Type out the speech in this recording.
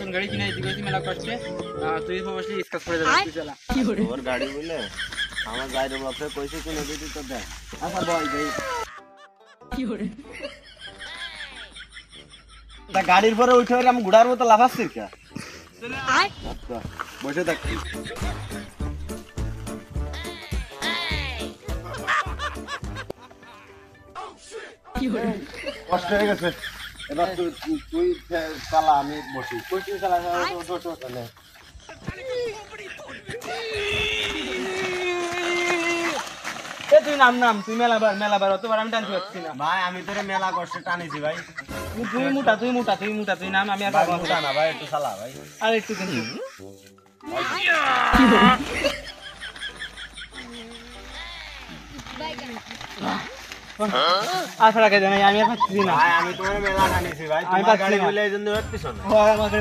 গাড়ি কিনে দিতে গেছি মেলা কষ্টে তুই বসলি স্কাচ করে যাবে তুই চালা তোর গাড়ি বলে আমার গাড়ির বাপে কইছে কিনে দিতে তো দেখ আচ্ছা বল ভাই তা গাড়ির পরে উঠে আমি ঘোড়ার মতো লাফাচ্ছি কে আচ্ছা বসে থাকছি কষ্ট হয়ে গেছে এবার তুই চালা আমি বসি তুই চালা চলে তুই নাম তুই মেলাবার অতবার আমি টানতে পারছি না ভাই আমি তোরে মেলা কষ্টে টানিছি ভাই তুই মোটা তুই নাম আমি আর ভাই পারবো মোটা না ভাই একটু চালা ভাই আর একটু কিন্তু আর ফেরা কে জানাই আমি আর পাচ্ছি না ভাই আমি তোমার মেলা টানিছি ভাই আমি তোমার পাচ্ছি গাড়ি না। বলে এই জন্য হচ্ছিস না ও আমাকে